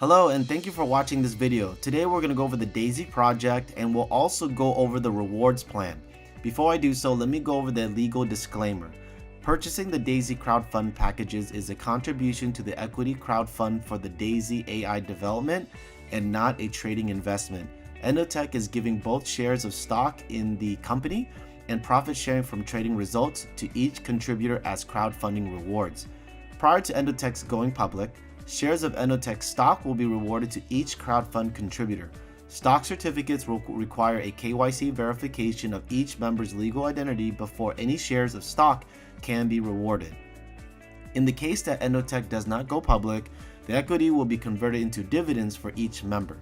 Hello and thank you for watching this video. Today we're going to go over the Daisy project and we'll also go over the rewards plan. Before I do so, let me go over the legal disclaimer. Purchasing the Daisy crowdfund packages is a contribution to the equity crowdfund for the Daisy AI development and not a trading investment. Endotech is giving both shares of stock in the company and profit sharing from trading results to each contributor as crowdfunding rewards. Prior to Endotech's going public, shares of Endotech stock will be rewarded to each crowdfund contributor. Stock certificates will require a KYC verification of each member's legal identity before any shares of stock can be rewarded. In the case that Endotech does not go public, the equity will be converted into dividends for each member.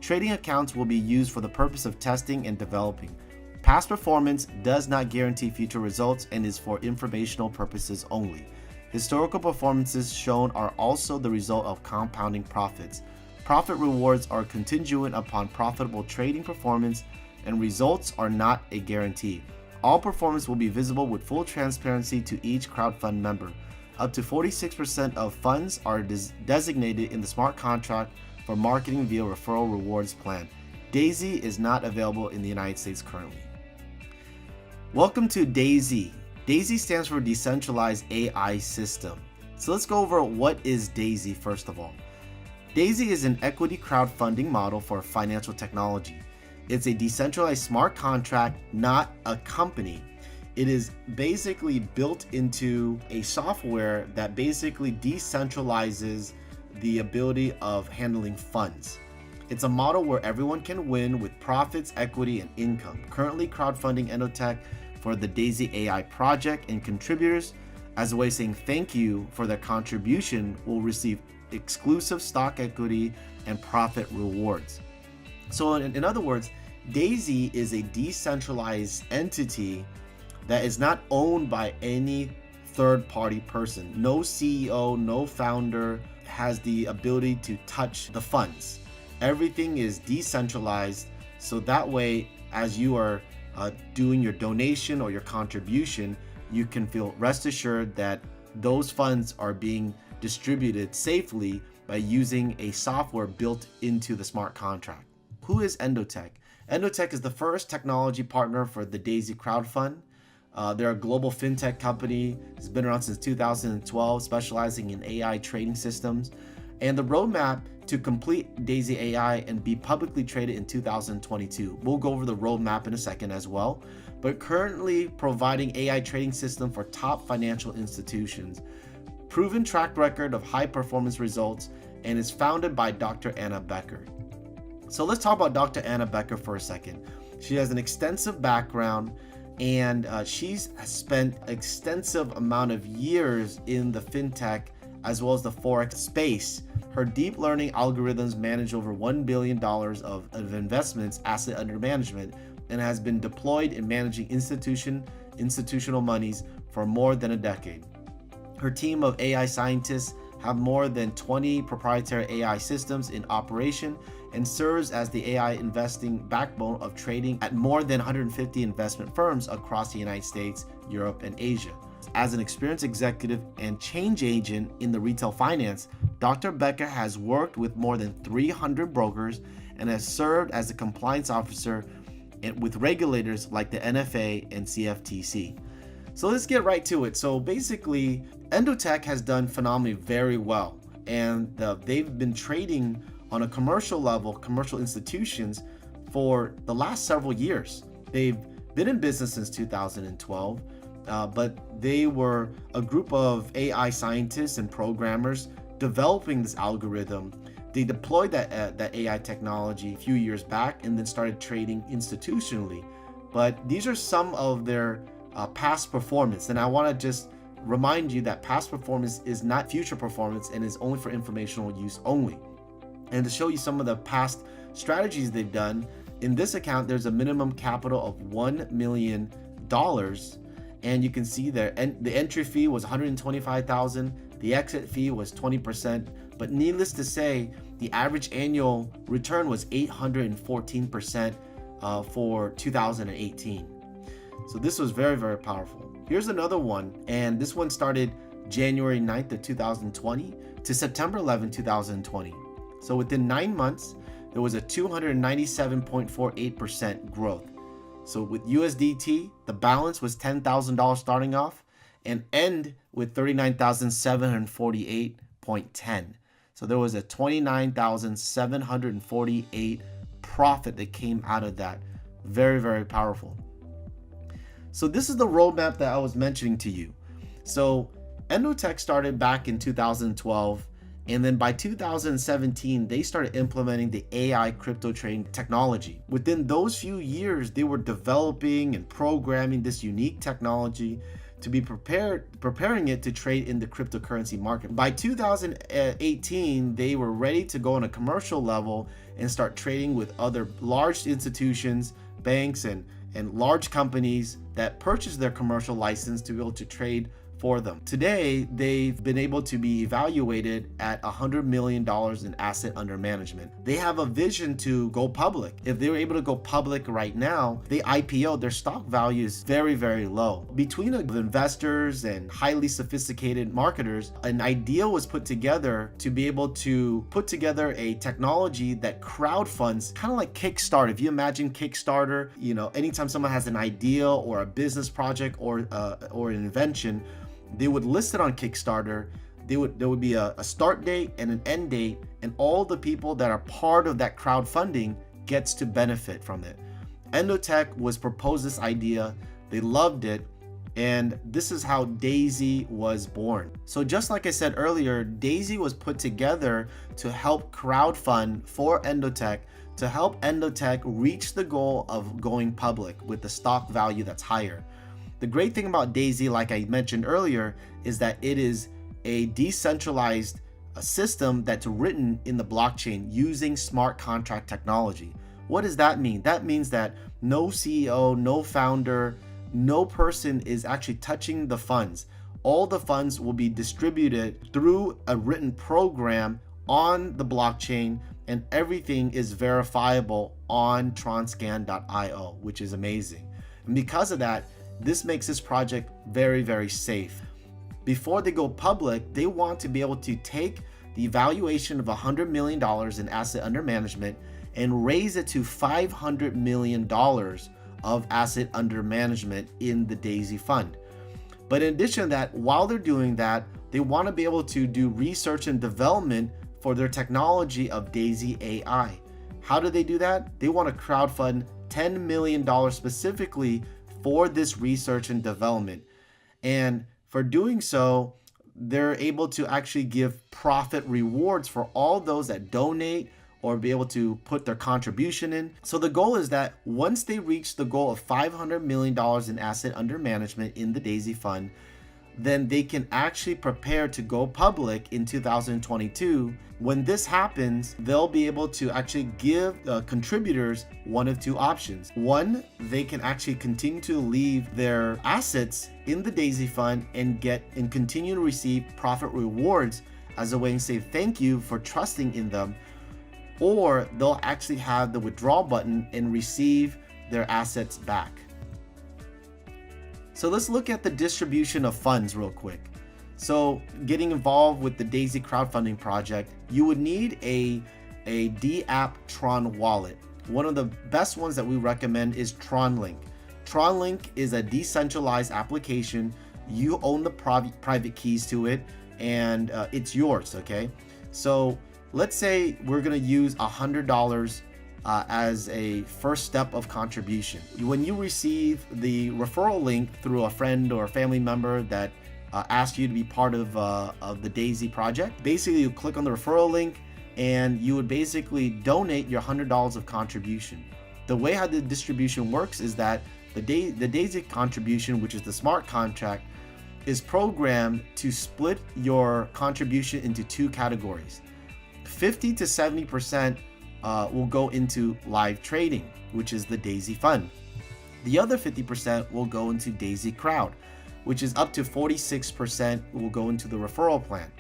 Trading accounts will be used for the purpose of testing and developing. Past performance does not guarantee future results and is for informational purposes only. Historical performances shown are also the result of compounding profits. Profit rewards are contingent upon profitable trading performance, and results are not a guarantee. All performance will be visible with full transparency to each crowdfund member. Up to 46% of funds are designated in the smart contract for marketing via referral rewards plan. Daisy is not available in the United States currently. Welcome to Daisy. Daisy stands for Decentralized AI System. So let's go over what is Daisy first of all. Daisy is an equity crowdfunding model for financial technology. It's a decentralized smart contract, not a company. It is basically built into a software that basically decentralizes the ability of handling funds. It's a model where everyone can win with profits, equity, and income. Currently crowdfunding Endotech for the Daisy AI project, and contributors, as a way of saying thank you for their contribution, will receive exclusive stock equity and profit rewards. So in other words, Daisy is a decentralized entity that is not owned by any third-party person. No CEO, no founder has the ability to touch the funds. Everything is decentralized, so that way, as you are doing your donation or your contribution, you can feel rest assured that those funds are being distributed safely by using a software built into the smart contract. Who is Endotech? Endotech is the first technology partner for the Daisy crowdfund. They're a global fintech company. It's been around since 2012, specializing in AI trading systems. And the roadmap to complete Daisy AI and be publicly traded in 2022. We'll go over the roadmap in a second as well, but currently providing AI trading system for top financial institutions. Proven track record of high performance results, and is founded by Dr. Anna Becker. So let's talk about Dr. Anna Becker for a second. She has an extensive background, and she's spent extensive amount of years in the fintech as well as the Forex space. Her deep learning algorithms manage over $1 billion of investments asset under management and has been deployed in managing institutional monies for more than a decade. Her team of AI scientists have more than 20 proprietary AI systems in operation and serves as the AI investing backbone of trading at more than 150 investment firms across the United States, Europe, and Asia. As an experienced executive and change agent in the retail finance, Dr. Becker has worked with more than 300 brokers and has served as a compliance officer with regulators like the NFA and CFTC. So let's get right to it. So basically, Endotech has done phenomenally very well, and they've been trading on a commercial level, commercial institutions, for the last several years. They've been in business since 2012. But they were a group of AI scientists and programmers developing this algorithm. They deployed that AI technology a few years back and then started trading institutionally. But these are some of their past performance. And I want to just remind you that past performance is not future performance and is only for informational use only. And to show you some of the past strategies they've done, in this account, there's a minimum capital of $1 million. And you can see there, and the entry fee was $125,000. The exit fee was 20%. But needless to say, the average annual return was 814% for 2018. So this was very, very powerful. Here's another one, and this one started January 9th of 2020 to September 11, 2020. So within 9 months, there was a 297.48% growth. So with USDT, the balance was $10,000 starting off and end with 39,748.10. So there was a 29,748 profit that came out of that. Very, very powerful. So this is the roadmap that I was mentioning to you. So Endotech started back in 2012, and then by 2017, they started implementing the AI crypto trading technology. Within those few years, they were developing and programming this unique technology to be preparing it to trade in the cryptocurrency market. By 2018, they were ready to go on a commercial level and start trading with other large institutions, banks, and large companies that purchase their commercial license to be able to trade for them. Today, they've been able to be evaluated at $100 million in asset under management. They have a vision to go public. If they were able to go public right now, they IPO, their stock value is very, very low. Between investors and highly sophisticated marketers, an idea was put together to be able to put together a technology that crowdfunds, kind of like Kickstarter. If you imagine Kickstarter, anytime someone has an idea or a business project or an invention, they would list it on Kickstarter. There would be a start date and an end date, and all the people that are part of that crowdfunding gets to benefit from it. Endotech was proposed this idea, they loved it, and this is how Daisy was born. So just like I said earlier, Daisy was put together to help crowdfund for Endotech, to help Endotech reach the goal of going public with the stock value that's higher. The great thing about Daisy, like I mentioned earlier, is that it is a decentralized system that's written in the blockchain using smart contract technology. What does that mean? That means that no CEO, no founder, no person is actually touching the funds. All the funds will be distributed through a written program on the blockchain, and everything is verifiable on tronscan.io, which is amazing. And because of that, this makes this project very, very safe. Before they go public, they want to be able to take the valuation of $100 million in asset under management and raise it to $500 million of asset under management in the Daisy Fund. But in addition to that, while they're doing that, they want to be able to do research and development for their technology of Daisy AI. How do they do that? They want to crowdfund $10 million specifically for this research and development. And for doing so, they're able to actually give profit rewards for all those that donate or be able to put their contribution in. So the goal is that once they reach the goal of $500 million in asset under management in the Daisy Fund, then they can actually prepare to go public in 2022. When this happens, they'll be able to actually give contributors one of two options. One, they can actually continue to leave their assets in the Daisy Fund and continue to receive profit rewards as a way to say thank you for trusting in them. Or they'll actually have the withdrawal button and receive their assets back. So let's look at the distribution of funds real quick. So getting involved with the Daisy crowdfunding project, you would need a DApp Tron wallet. One of the best ones that we recommend is TronLink. TronLink is a decentralized application. You own the private keys to it, and it's yours, okay? So let's say we're gonna use $100 as a first step of contribution. When you receive the referral link through a friend or a family member that asks you to be part of the Daisy project, basically you click on the referral link and you would basically donate your $100 of contribution. The way how the distribution works is that the Daisy contribution, which is the smart contract, is programmed to split your contribution into two categories. 50 to 70% will go into live trading, which is the Daisy Fund. The other 50% will go into Daisy Crowd, which is up to 46% will go into the referral plan.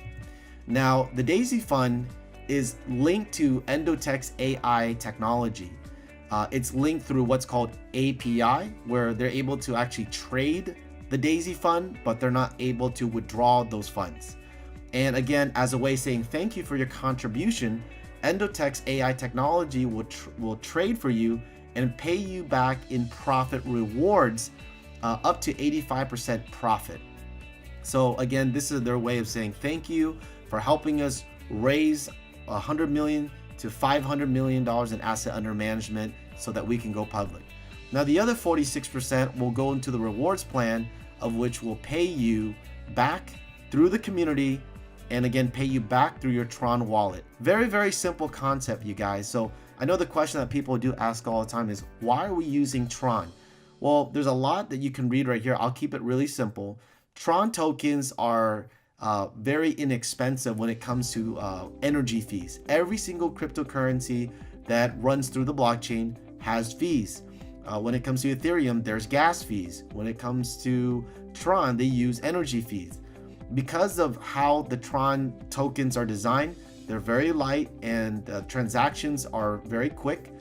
Now, the Daisy Fund is linked to Endotech's AI technology. It's linked through what's called API, where they're able to actually trade the Daisy Fund, but they're not able to withdraw those funds. And again, as a way of saying thank you for your contribution, Endotech's AI technology will trade for you and pay you back in profit rewards, up to 85% profit. So again, this is their way of saying thank you for helping us raise $100 million to $500 million in asset under management so that we can go public. Now the other 46% will go into the rewards plan, of which will pay you back through the community, and again pay you back through your Tron wallet. Very, very simple concept, you guys. So I know the question that people do ask all the time is, why are we using Tron? Well, there's a lot that you can read right here. I'll keep it really simple. Tron tokens are very inexpensive when it comes to energy fees. Every single cryptocurrency that runs through the blockchain has fees. When it comes to Ethereum, there's gas fees. When it comes to Tron, they use energy fees. Because of how the Tron tokens are designed, they're very light and transactions are very quick.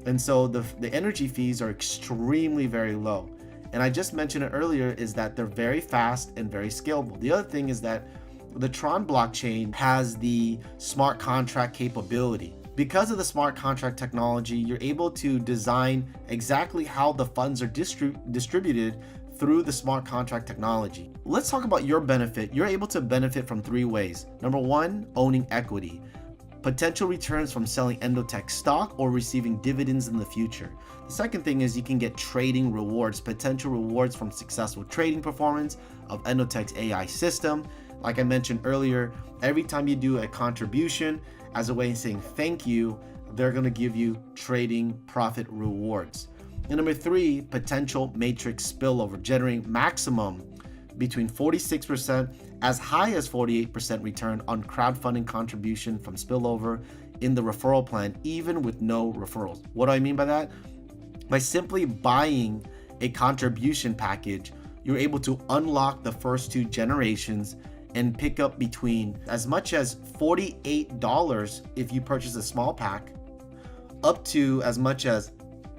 And so the energy fees are extremely very low. And I just mentioned it earlier, is that they're very fast and very scalable. The other thing is that the Tron blockchain has the smart contract capability. Because of the smart contract technology, you're able to design exactly how the funds are distributed through the smart contract technology. Let's talk about your benefit. You're able to benefit from 3 ways. Number 1, owning equity. Potential returns from selling Endotech stock or receiving dividends in the future. The second thing is you can get trading rewards, potential rewards from successful trading performance of Endotech's AI system. Like I mentioned earlier, every time you do a contribution, as a way of saying thank you, they're going to give you trading profit rewards. And number 3, potential matrix spillover, generating maximum between 46% as high as 48% return on crowdfunding contribution from spillover in the referral plan, even with no referrals. What do I mean by that? By simply buying a contribution package, you're able to unlock the first 2 generations and pick up between as much as $48 if you purchase a small pack, up to as much as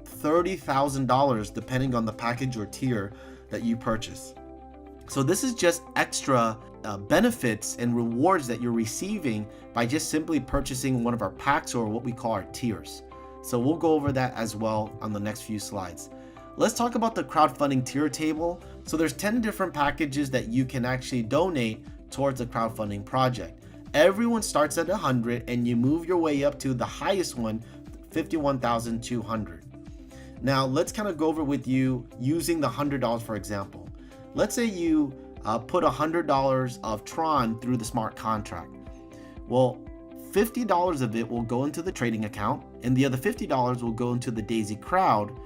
$30,000 depending on the package or tier that you purchase. So this is just extra benefits and rewards that you're receiving by just simply purchasing one of our packs, or what we call our tiers. So we'll go over that as well on the next few slides. Let's talk about the crowdfunding tier table. So there's 10 different packages that you can actually donate towards a crowdfunding project. Everyone starts at 100 and you move your way up to the highest one, 51,200. Now let's kind of go over with you using the $100 for example. Let's say you put $100 of Tron through the smart contract. Well, $50 of it will go into the trading account and the other $50 will go into the Daisy Crowd.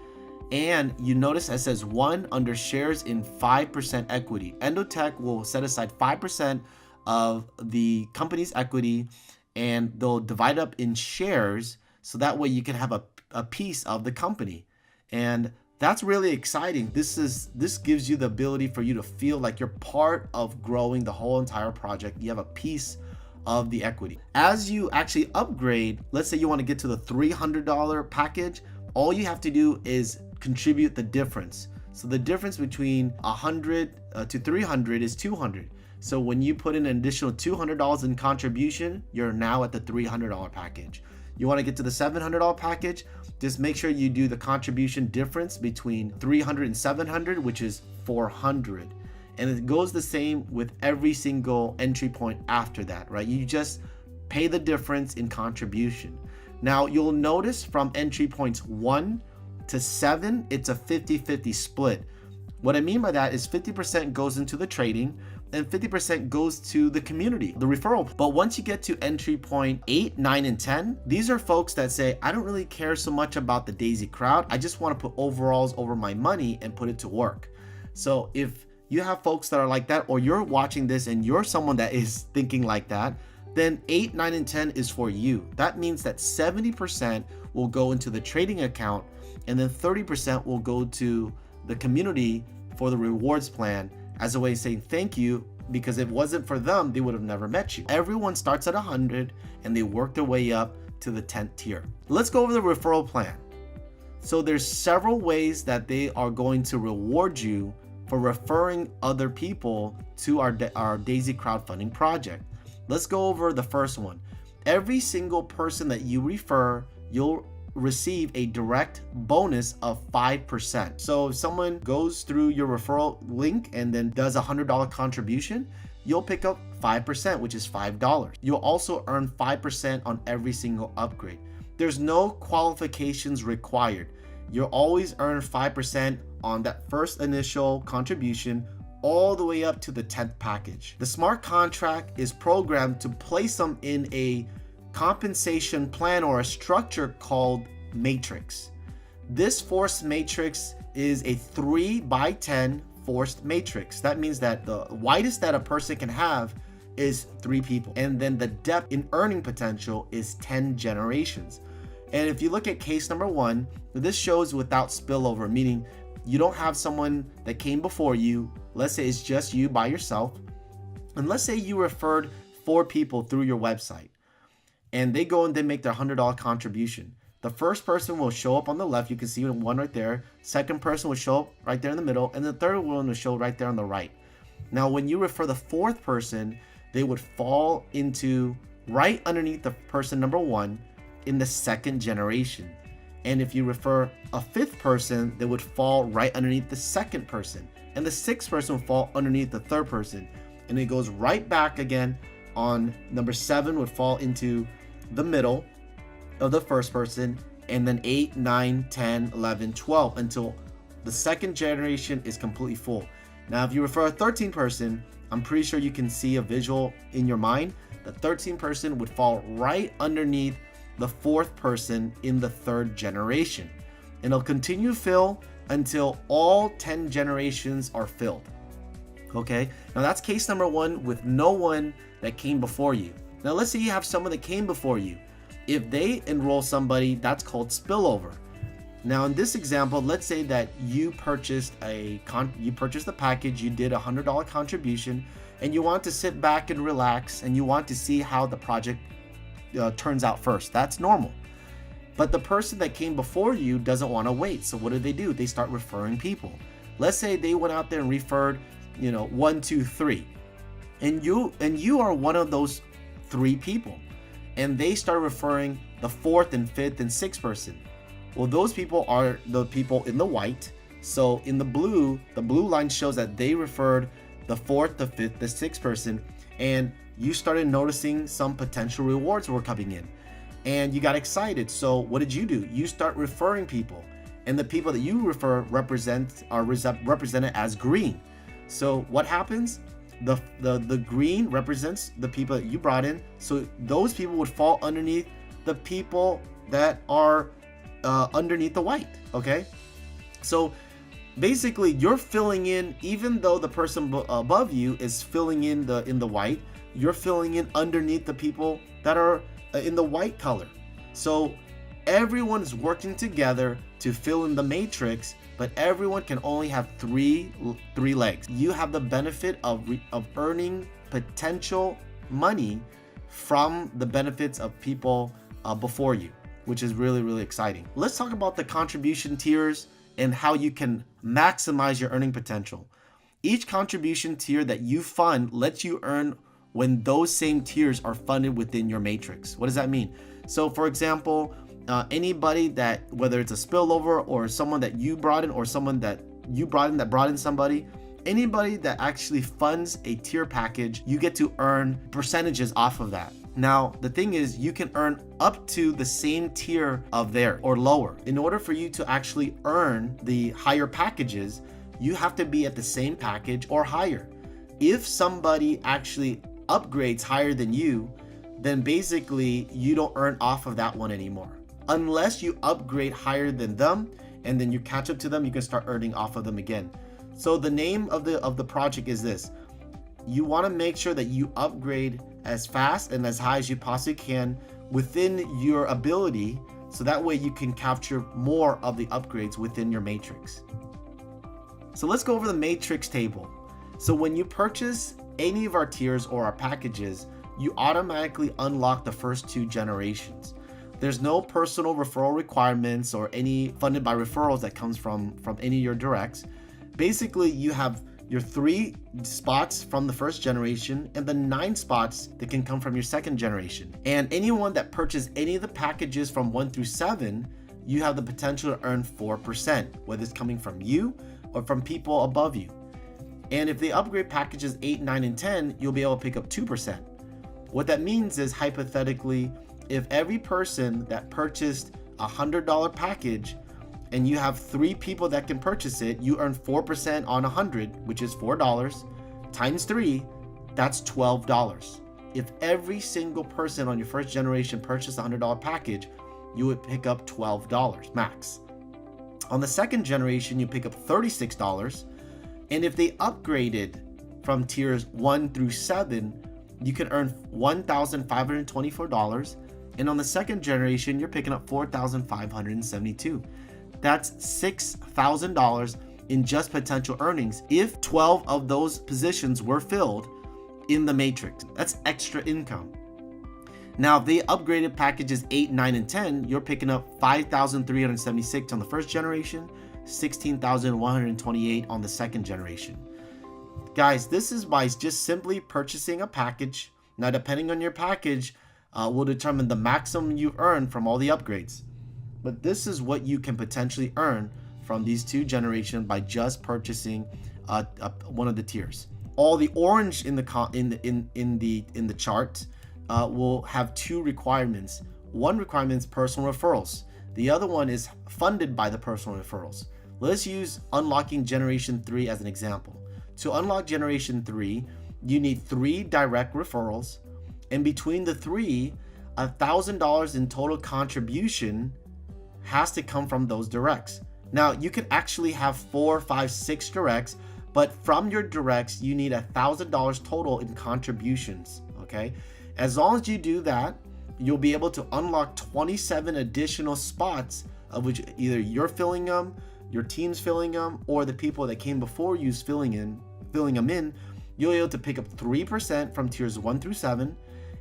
And you notice it says 1 under shares in 5% equity. Endotech will set aside 5% of the company's equity and they'll divide up in shares, so that way you can have a piece of the company. And that's really exciting. This gives you the ability for you to feel like you're part of growing the whole entire project. You have a piece of the equity. As you actually upgrade, let's say you want to get to the $300 package, all you have to do is contribute the difference. So the difference between 100 to 300 is 200. So when you put in an additional $200 in contribution, you're now at the $300 package. You want to get to the $700 package, just make sure you do the contribution difference between 300 and 700, which is 400. And it goes the same with every single entry point after that, right? You just pay the difference in contribution. Now you'll notice from entry points 1 to 7, it's a 50-50 split. What I mean by that is 50% goes into the trading and 50% goes to the community, the referral. But once you get to entry point 8, 9, and 10, these are folks that say, I don't really care so much about the Daisy Crowd. I just want to put overalls over my money and put it to work. So if you have folks that are like that, or you're watching this and you're someone that is thinking like that, then 8, 9, and 10 is for you. That means that 70% will go into the trading account and then 30% will go to the community for the rewards plan, as a way of saying thank you, because if it wasn't for them, they would have never met you. Everyone starts at 100 and they work their way up to the 10th tier. Let's go over the referral plan. So there's several ways that they are going to reward you for referring other people to our Daisy crowdfunding project. Let's go over the first one. Every single person that you refer, you'll receive a direct bonus of 5%. So if someone goes through your referral link and then does a $100 contribution, you'll pick up 5%, which is $5. You'll also earn 5% on every single upgrade. There's no qualifications required. You'll always earn 5% on that first initial contribution all the way up to the 10th package. The smart contract is programmed to place them in a compensation plan or a structure called matrix. This forced matrix is a 3x10 forced matrix. That means that the widest that a person can have is 3 people, and then the depth in earning potential is 10 generations. And if you look at case number 1, this shows without spillover, meaning you don't have someone that came before you. Let's say it's just you by yourself, and let's say you referred 4 people through your website, and they go and they make their $100 contribution. The first person will show up on the left. You can see one right there. Second person will show up right there in the middle, and the third one will show right there on the right. Now, when you refer the 4th person, they would fall into right underneath the person number 1 in the 2nd generation. And if you refer a 5th person, they would fall right underneath the 2nd person, and the 6th person will fall underneath the 3rd person, and it goes right back again. On number 7 would fall into the middle of the 1st person, and then 8, 9, 10, 11, 12 until the 2nd generation is completely full. Now, if you refer a 13th person, I'm pretty sure you can see a visual in your mind. The 13th person would fall right underneath the 4th person in the 3rd generation, and it'll continue to fill until all 10 generations are filled. Okay, now that's case number 1 with no one that came before you. Now let's say you have someone that came before you. If they enroll somebody, that's called spillover. Now in this example, let's say that you purchased the package, you did a $100 contribution, and you want to sit back and relax, and you want to see how the project turns out first. That's normal. But the person that came before you doesn't want to wait. So what do? They start referring people. Let's say they went out there and referred, 1, 2, 3, and you are one of those 3 people, and they start referring the 4th and 5th and 6th person. Well, those people are the people in the white. So in the blue line shows that they referred the 4th, the 5th, the 6th person, and you started noticing some potential rewards were coming in, and you got excited. So what did you do? You start referring people, and the people that you refer are represented as green. So what happens? The green represents the people that you brought in. So those people would fall underneath the people that are underneath the white. Okay, so basically you're filling in, even though the person above you is filling in the white, you're filling in underneath the people that are in the white color. So everyone is working together to fill in the matrix, but everyone can only have three legs. You have the benefit of earning potential money from the benefits of people before you, which is really, really exciting. Let's talk about the contribution tiers and how you can maximize your earning potential. Each contribution tier that you fund lets you earn when those same tiers are funded within your matrix. What does that mean? So for example, anybody that, whether it's a spillover or someone that you brought in, or someone that you brought in that brought in somebody, anybody that actually funds a tier package, you get to earn percentages off of that. Now, the thing is, you can earn up to the same tier of there or lower. In order for you to actually earn the higher packages, you have to be at the same package or higher. If somebody actually upgrades higher than you, then basically you don't earn off of that one anymore. Unless you upgrade higher than them and then you catch up to them, you can start earning off of them again. So the name of the project is this. You want to make sure that you upgrade as fast and as high as you possibly can within your ability, so that way you can capture more of the upgrades within your matrix. So let's go over the matrix table. So when you purchase any of our tiers or our packages, you automatically unlock the first 2 generations. There's no personal referral requirements or any funded by referrals that comes from any of your directs. Basically, you have your 3 spots from the first generation, and the 9 spots that can come from your second generation. And anyone that purchased any of the packages from 1 through 7, you have the potential to earn 4%, whether it's coming from you or from people above you. And if they upgrade packages 8, 9, and 10, you'll be able to pick up 2%. What that means is, hypothetically, if every person that purchased a $100 package and you have 3 people that can purchase it, you earn 4% on 100, which is $4, times 3, that's $12. If every single person on your first generation purchased a $100 package, you would pick up $12 max. On the second generation, you pick up $36. And if they upgraded from tiers 1 through 7, you can earn $1,524. And on the second generation, you're picking up $4,572. That's $6,000 in just potential earnings if 12 of those positions were filled in the matrix. That's extra income. Now, if they upgraded packages 8, 9, and 10, you're picking up $5,376 on the first generation, $16,128 on the second generation. Guys, this is by just simply purchasing a package. Now, depending on your package, will determine the maximum you earn from all the upgrades. But this is what you can potentially earn from these 2 generations by just purchasing one of the tiers. All the orange in the chart will have 2 requirements. One requirement is personal referrals. The other one is funded by the personal referrals. Let's use unlocking generation 3 as an example. To unlock generation 3, you need 3 direct referrals, and between the 3, $1,000 in total contribution has to come from those directs. Now, you can actually have 4, 5, 6 directs, but from your directs, you need $1,000 total in contributions, okay? As long as you do that, you'll be able to unlock 27 additional spots, of which either you're filling them, your team's filling them, or the people that came before you's filling them in. You'll be able to pick up 3% from tiers 1 through 7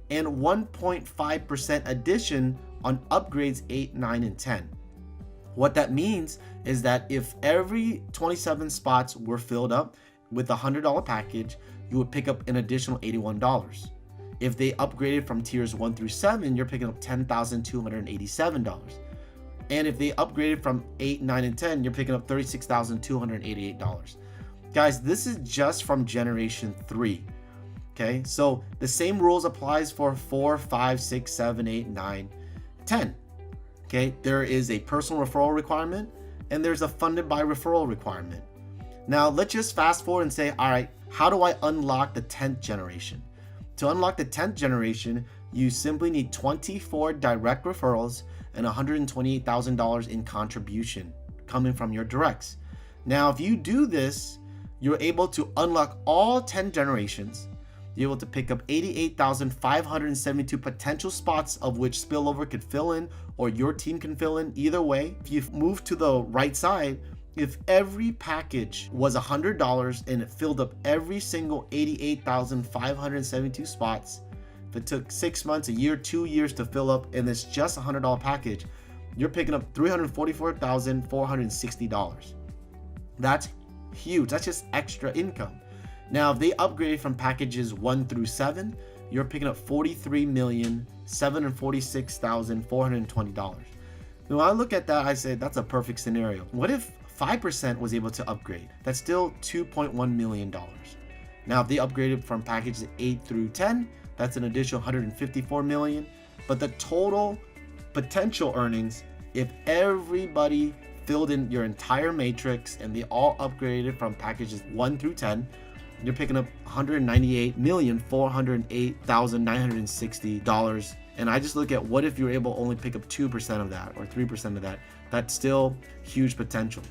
and 1.5% addition on upgrades 8, 9, and 10. What that means is that if every 27 spots were filled up with a $100 package, you would pick up an additional $81. If they upgraded from tiers 1 through 7, you're picking up $10,287. And if they upgraded from 8, 9, and 10, you're picking up $36,288. Guys, this is just from generation 3. Okay, so the same rules applies for 4, 5, 6, 7, 8, 9, 10. Okay, there is a personal referral requirement and there's a funded by referral requirement. Now let's just fast forward and say, all right, how do I unlock the 10th generation? To unlock the 10th generation, you simply need 24 direct referrals and $128,000 in contribution coming from your directs. Now, if you do this, you're able to unlock all 10 generations. You're able to pick up 88,572 potential spots, of which spillover could fill in or your team can fill in. Either way, if you move to the right side, if every package was $100 and it filled up every single 88,572 spots, if it took 6 months, a year, 2 years to fill up, and it's just a $100 package, you're picking up $344,460. That's huge. That's just extra income. Now, if they upgraded from packages 1 through 7, you're picking up $43,746,420. When I look at that, I say that's a perfect scenario. What if 5% was able to upgrade? That's still $2.1 million. Now, if they upgraded from packages 8 through 10, that's an additional $154 million. But the total potential earnings, if everybody filled in your entire matrix and they all upgraded from packages 1 through 10, you're picking up $198,408,960. And I just look at what if you're able to only pick up 2% of that or 3% of that. That's still huge potential.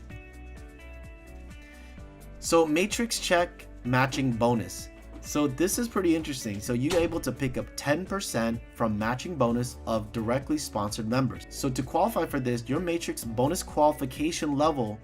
So matrix check matching bonus. So this is pretty interesting. So you're able to pick up 10% from matching bonus of directly sponsored members. So to qualify for this, your matrix bonus qualification level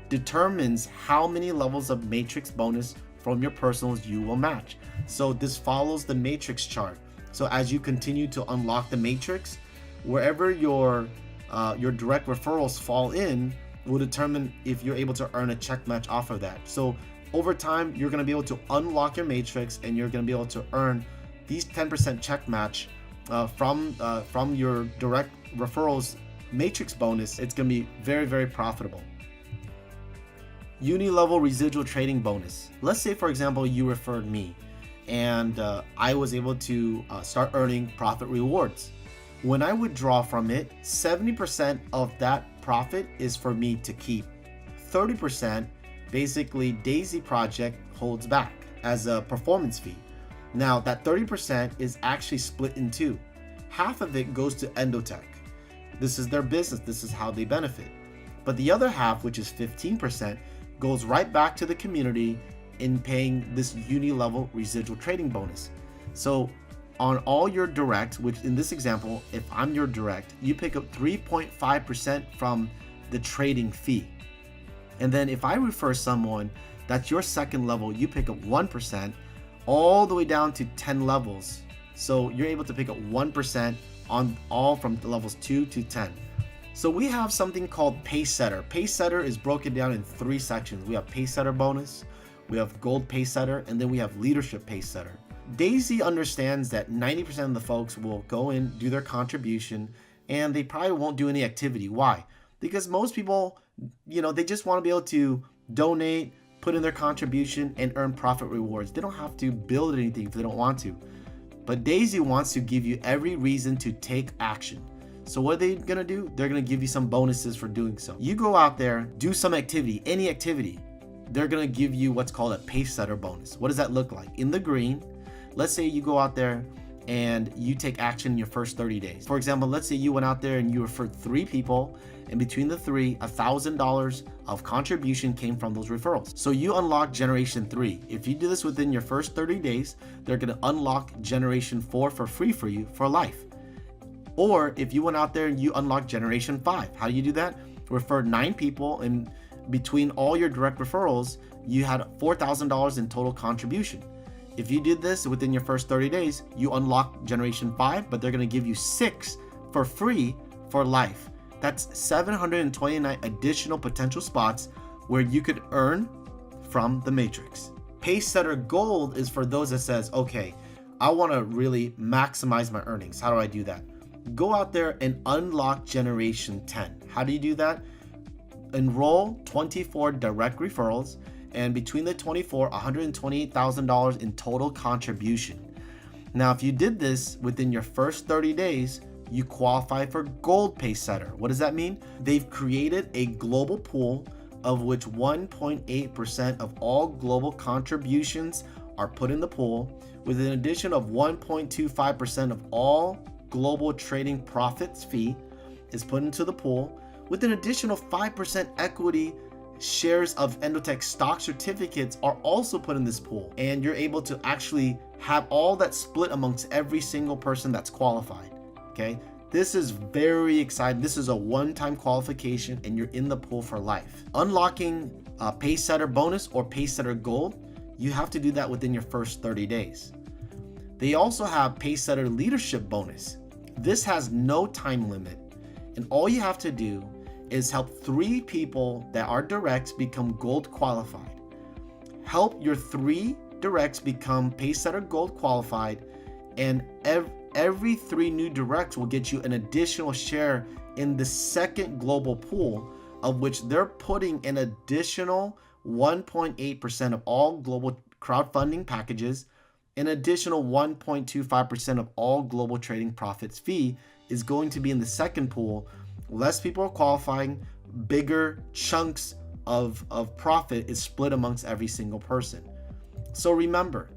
determines how many levels of matrix bonus from your personals you will match. So this follows the matrix chart. So as you continue to unlock the matrix, wherever your direct referrals fall in will determine if you're able to earn a check match off of that. So Over time, you're going to be able to unlock your matrix, and you're going to be able to earn these 10% check match from your direct referrals matrix bonus. It's going to be very, very profitable. Uni-level residual trading bonus. Let's say, for example, you referred me, and I was able to start earning profit rewards. When I withdraw from it, 70% of that profit is for me to keep. 30% basically Daisy Project holds back as a performance fee. Now that 30% is actually split in two. Half of it goes to Endotech. This is their business, this is how they benefit. But the other half, which is 15%, goes right back to the community in paying this uni-level residual trading bonus. So on all your direct, which in this example, if I'm your direct, you pick up 3.5% from the trading fee. And then if I refer someone that's your second level, you pick up 1% all the way down to 10 levels. So you're able to pick up 1% on all from levels 2 to 10. So we have something called Pace Setter. Pace Setter is broken down in 3 sections. We have Pace Setter bonus, we have Gold Pace Setter, and then we have Leadership Pace Setter. Daisy understands that 90% of the folks will go in, do their contribution, and they probably won't do any activity. Why? Because most people, they just want to be able to donate, put in their contribution, and earn profit rewards. They don't have to build anything if they don't want to. But Daisy wants to give you every reason to take action. So what are they going to do? They're going to give you some bonuses for doing so. You go out there, do some activity, any activity. They're going to give you what's called a Pace Setter bonus. What does that look like? In the green, let's say you go out there and you take action in your first 30 days. For example, let's say you went out there and you referred 3 people, and between the 3, $1,000 of contribution came from those referrals. So you unlock generation 3. If you do this within your first 30 days, they're going to unlock generation 4 for free for you for life. Or if you went out there and you unlocked generation 5, how do you do that? Refer 9 people, and between all your direct referrals, you had $4,000 in total contribution. If you did this within your first 30 days, you unlock generation 5, but they're going to give you 6 for free for life. That's 729 additional potential spots where you could earn from the matrix. Pace Setter Gold is for those that says, okay, I want to really maximize my earnings. How do I do that? Go out there and unlock generation 10. How do you do that? Enroll 24 direct referrals, and between the 24, $128,000 in total contribution. Now, if you did this within your first 30 days, you qualify for Gold Pace Setter. What does that mean? They've created a global pool of which 1.8% of all global contributions are put in the pool, with an addition of 1.25% of all global trading profits fee is put into the pool, with an additional 5% equity shares of Endotech stock certificates are also put in this pool, and you're able to actually have all that split amongst every single person that's qualified. Okay, this is very exciting. This is a one-time qualification, and you're in the pool for life. Unlocking Pace Setter bonus or Pace Setter Gold, you have to do that within your first 30 days. They also have Pace Setter Leadership bonus. This has no time limit, and all you have to do is help 3 people that are directs become gold qualified. Help your 3 directs become Pace Setter Gold qualified, and every 3 new directs will get you an additional share in the second global pool, of which they're putting an additional 1.8% of all global crowdfunding packages. An additional 1.25% of all global trading profits fee is going to be in the second pool. Less people are qualifying, bigger chunks of profit is split amongst every single person. So remember,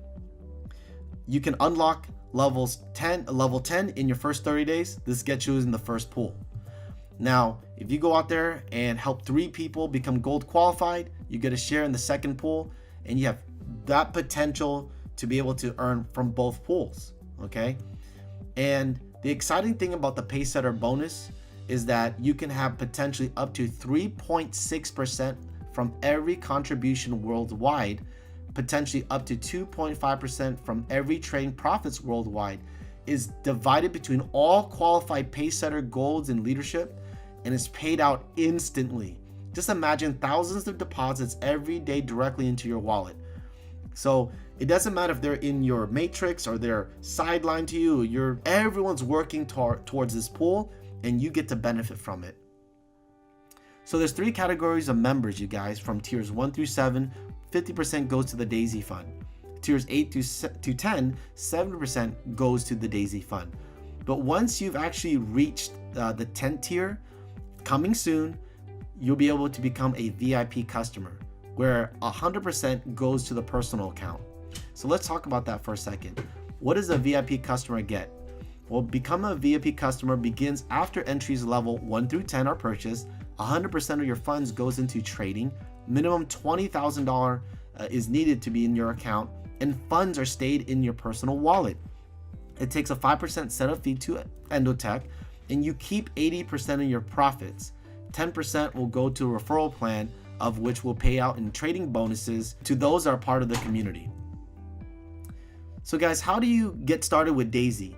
you can unlock level 10 in your first 30 days. This gets you in the first pool. Now, if you go out there and help 3 people become gold qualified, you get a share in the second pool, and you have that potential to be able to earn from both pools. Okay, and the exciting thing about the Pace Setter bonus is that you can have potentially up to 3.6% from every contribution worldwide, potentially up to 2.5% from every trading profits worldwide, is divided between all qualified Pace Setter Golds in leadership, and is paid out instantly. Just imagine thousands of deposits every day directly into your wallet. So it doesn't matter if they're in your matrix or they're sidelined to you, everyone's working towards this pool, and you get to benefit from it. So there's 3 categories of members, you guys. From tiers 1 through 7, 50% goes to the Daisy Fund. Tiers 8 to 10, 70% goes to the Daisy Fund. But once you've actually reached the 10th tier, coming soon, you'll be able to become a VIP customer, where 100% goes to the personal account. So let's talk about that for a second. What does a VIP customer get? Well, become a VIP customer begins after entries level 1 through 10 are purchased. 100% of your funds goes into trading. Minimum $20,000 is needed to be in your account, and funds are stayed in your personal wallet. It takes a 5% setup fee to Endotech, and you keep 80% of your profits. 10% will go to a referral plan, of which will pay out in trading bonuses to those that are part of the community. So guys, how do you get started with Daisy?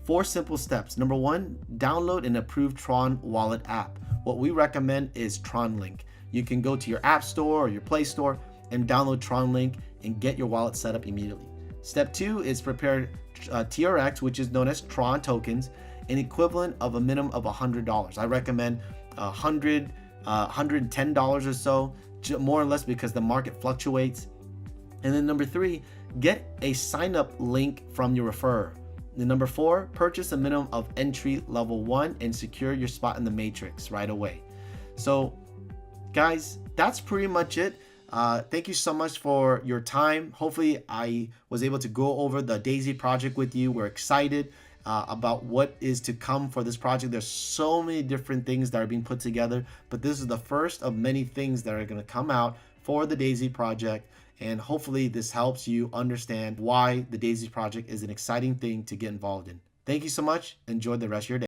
4 simple steps. Number 1, download an approved Tron wallet app. What we recommend is Tron Link. You can go to your App Store or your Play Store and download Tron Link and get your wallet set up immediately. Step 2 is prepare TRX, which is known as Tron tokens, an equivalent of a minimum of $100. I recommend $100, $110 or so, more or less, because the market fluctuates. And then number 3, get a sign up link from your referrer. And number 4, purchase a minimum of entry level 1 and secure your spot in the matrix right away. So guys, that's pretty much it. Thank you so much for your time. Hopefully I was able to go over the Daisy project with you. We're excited about what is to come for this project. There's so many different things that are being put together, but this is the first of many things that are going to come out for the Daisy project. And hopefully this helps you understand why the Daisy project is an exciting thing to get involved in. Thank you so much. Enjoy the rest of your day.